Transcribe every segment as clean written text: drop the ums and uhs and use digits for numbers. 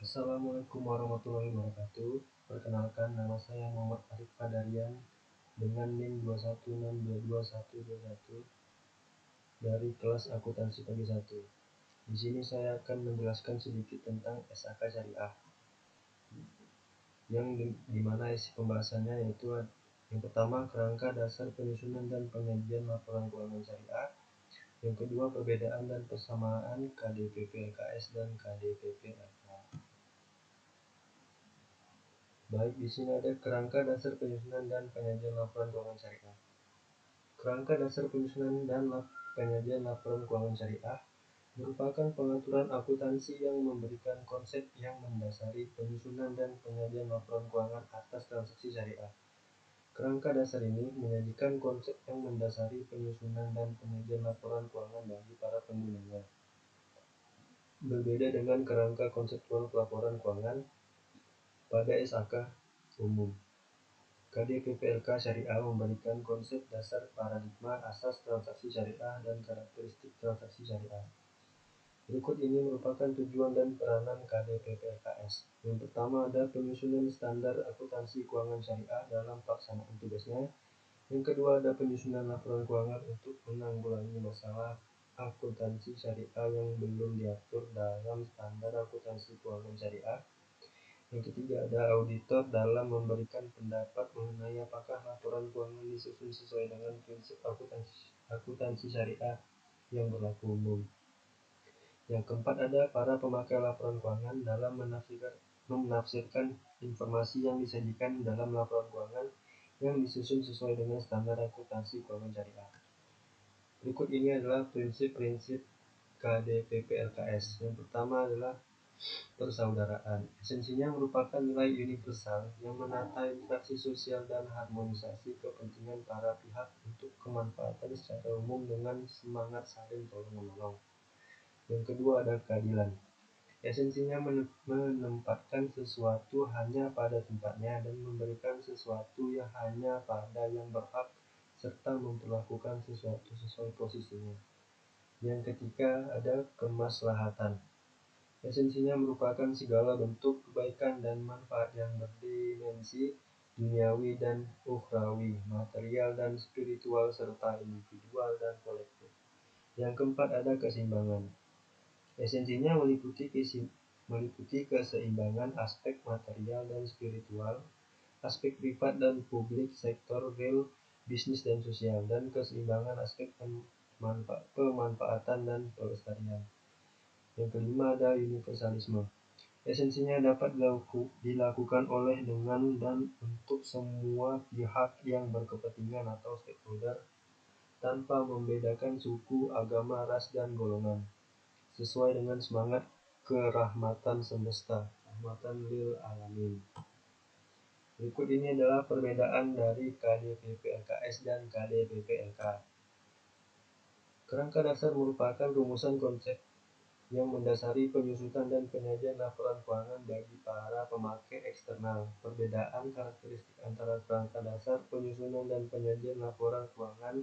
Assalamualaikum warahmatullahi wabarakatuh. Perkenalkan, nama saya Muhammad Arif Fadarian dengan NIM 216222121 dari kelas akuntansi pagi 1. Di sini saya akan menjelaskan sedikit tentang SAK Syariah, yang dimana isi pembahasannya yaitu yang pertama, kerangka dasar penyusunan dan penyajian laporan keuangan syariah. Yang kedua, perbedaan dan persamaan KDPP LKS dan KDPP LK. Baik, di sini ada kerangka dasar penyusunan dan penyajian laporan keuangan syariah. Kerangka dasar penyusunan dan penyajian laporan keuangan syariah merupakan pengaturan akuntansi yang memberikan konsep yang mendasari penyusunan dan penyajian laporan keuangan atas transaksi syariah. Kerangka dasar ini menyajikan konsep yang mendasari penyusunan dan penyajian laporan keuangan bagi para penggunanya. Berbeda dengan kerangka konseptual pelaporan keuangan pada SAK umum, KDPP-LK Syariah memberikan konsep dasar paradigma asas transaksi syariah dan karakteristik transaksi syariah. Berikut ini merupakan tujuan dan peranan KDPP-LKS. Yang pertama ada penyusunan standar akuntansi keuangan syariah dalam pelaksanaan tugasnya. Yang kedua ada penyusunan laporan keuangan untuk menanggulangi masalah akuntansi syariah yang belum diatur dalam standar akuntansi keuangan syariah. Yang ketiga ada auditor dalam memberikan pendapat mengenai apakah laporan keuangan disusun sesuai dengan prinsip akuntansi syariah yang berlaku umum. Yang keempat ada para pemakai laporan keuangan dalam menafsirkan informasi yang disajikan dalam laporan keuangan yang disusun sesuai dengan standar akuntansi keuangan syariah. Berikut ini adalah prinsip-prinsip KDPP LKS. Yang pertama adalah persaudaraan. Esensinya merupakan nilai universal yang menata interaksi sosial dan harmonisasi kepentingan para pihak untuk kemanfaatan secara umum dengan semangat saling tolong-menolong. Yang kedua ada keadilan. Esensinya menempatkan sesuatu hanya pada tempatnya dan memberikan sesuatu yang hanya pada yang berhak serta memperlakukan sesuatu sesuai posisinya. Yang ketiga ada kemaslahatan. Esensinya merupakan segala bentuk kebaikan dan manfaat yang berdimensi duniawi dan ukhrawi, material dan spiritual serta individual dan kolektif. Yang keempat ada keseimbangan. Esensinya meliputi keseimbangan aspek material dan spiritual, aspek privat dan publik, sektor real, bisnis dan sosial, dan keseimbangan aspek pemanfaatan dan pelestarian. Yang kelima ada universalisme. Esensinya dapat dilakukan oleh, dengan, dan untuk semua pihak yang berkepentingan atau stakeholder tanpa membedakan suku, agama, ras, dan golongan, sesuai dengan semangat kerahmatan semesta, rahmatan lil alamin. Berikut ini adalah perbedaan dari KDPP LKS dan KDPP LK. Kerangka dasar merupakan rumusan konsep yang mendasari penyusunan dan penyajian laporan keuangan bagi para pemakai eksternal. Perbedaan karakteristik antara kerangka dasar penyusunan dan penyajian laporan keuangan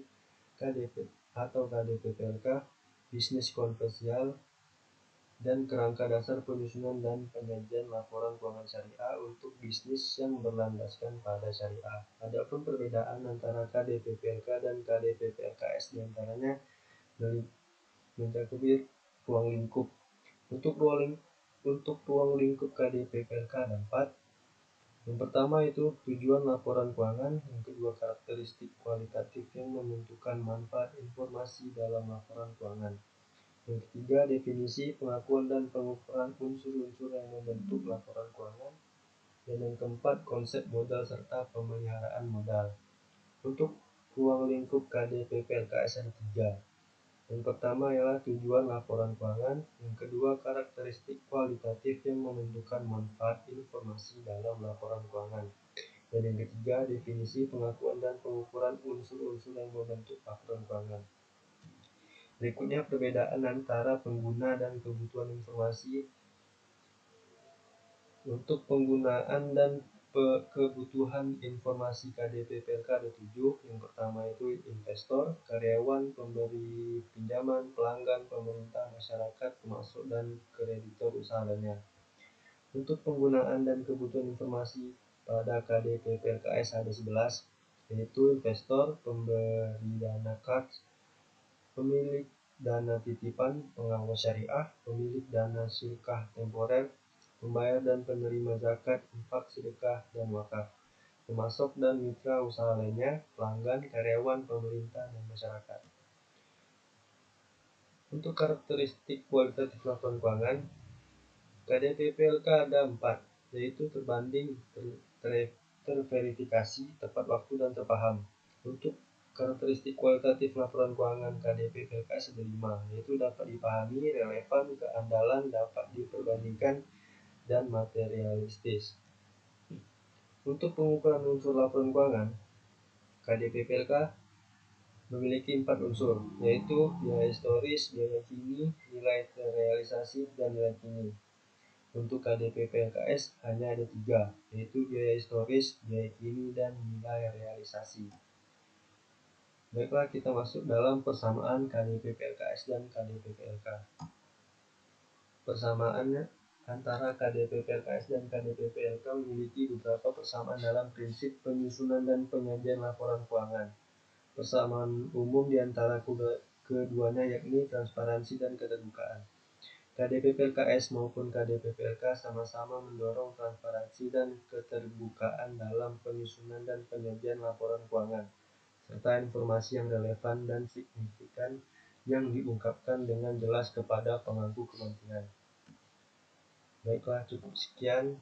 KDP atau KDPP-LK, bisnis konvensional, dan kerangka dasar penyusunan dan penyajian laporan keuangan syariah untuk bisnis yang berlandaskan pada syariah. Adapun perbedaan antara KDPP-LK dan KDPP-LKS diantaranya mencakupi ruang lingkup. Untuk ruang lingkup KDPP-LK ada 4. Yang pertama itu tujuan laporan keuangan, yang kedua karakteristik kualitatif yang menentukan manfaat informasi dalam laporan keuangan. Yang ketiga definisi, pengakuan dan pengukuran unsur-unsur yang membentuk laporan keuangan. Dan yang keempat konsep modal serta pemeliharaan modal. Untuk ruang lingkup KDPP-LKS ada 3. Yang pertama ialah tujuan laporan keuangan, yang kedua karakteristik kualitatif yang menentukan manfaat informasi dalam laporan keuangan, dan yang ketiga definisi, pengakuan dan pengukuran unsur-unsur yang membentuk laporan keuangan. Berikutnya perbedaan antara pengguna dan kebutuhan informasi. Untuk penggunaan dan kebutuhan informasi KDPP-LK ada 7. Yang pertama itu investor, karyawan, pemberi pinjaman, pelanggan, pemerintah, masyarakat, pemasok, dan kreditor usaha lainnya. Untuk penggunaan dan kebutuhan informasi pada KDPPLKS ada 11, yaitu investor, pemberi dana KARS, pemilik dana titipan, pengawas syariah, pemilik dana silkah temporer, pembayar dan penerima zakat, infak, sedekah, dan wakaf, pemasok dan mitra usaha lainnya, pelanggan, karyawan, pemerintah, dan masyarakat. Untuk karakteristik kualitatif laporan keuangan, KDPPLK ada 4, yaitu terbanding, terverifikasi, tepat waktu, dan terpaham. Untuk karakteristik kualitatif laporan keuangan KDPPLK ada 5, yaitu dapat dipahami, relevan, keandalan, dapat diperbandingkan, dan materialistis. Untuk pengukuran unsur laporan keuangan, KDPPLK memiliki 4 unsur, yaitu biaya historis, biaya kini, nilai terrealisasi, dan nilai kini. Untuk KDPPLKS hanya ada 3, yaitu biaya historis, biaya kini, dan nilai realisasi. Baiklah, kita masuk dalam persamaan KDPPLKS dan KDPPLK. Persamaannya antara KDPPLKS dan KDPPLK memiliki beberapa persamaan dalam prinsip penyusunan dan penyajian laporan keuangan. Persamaan umum di antara keduanya yakni transparansi dan keterbukaan. KDPPLKS maupun KDPPLK sama-sama mendorong transparansi dan keterbukaan dalam penyusunan dan penyajian laporan keuangan, serta informasi yang relevan dan signifikan yang diungkapkan dengan jelas kepada pemangku kepentingan. Baiklah, cukup sekian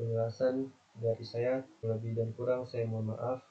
penjelasan dari saya. Lebih dan kurang saya mohon maaf.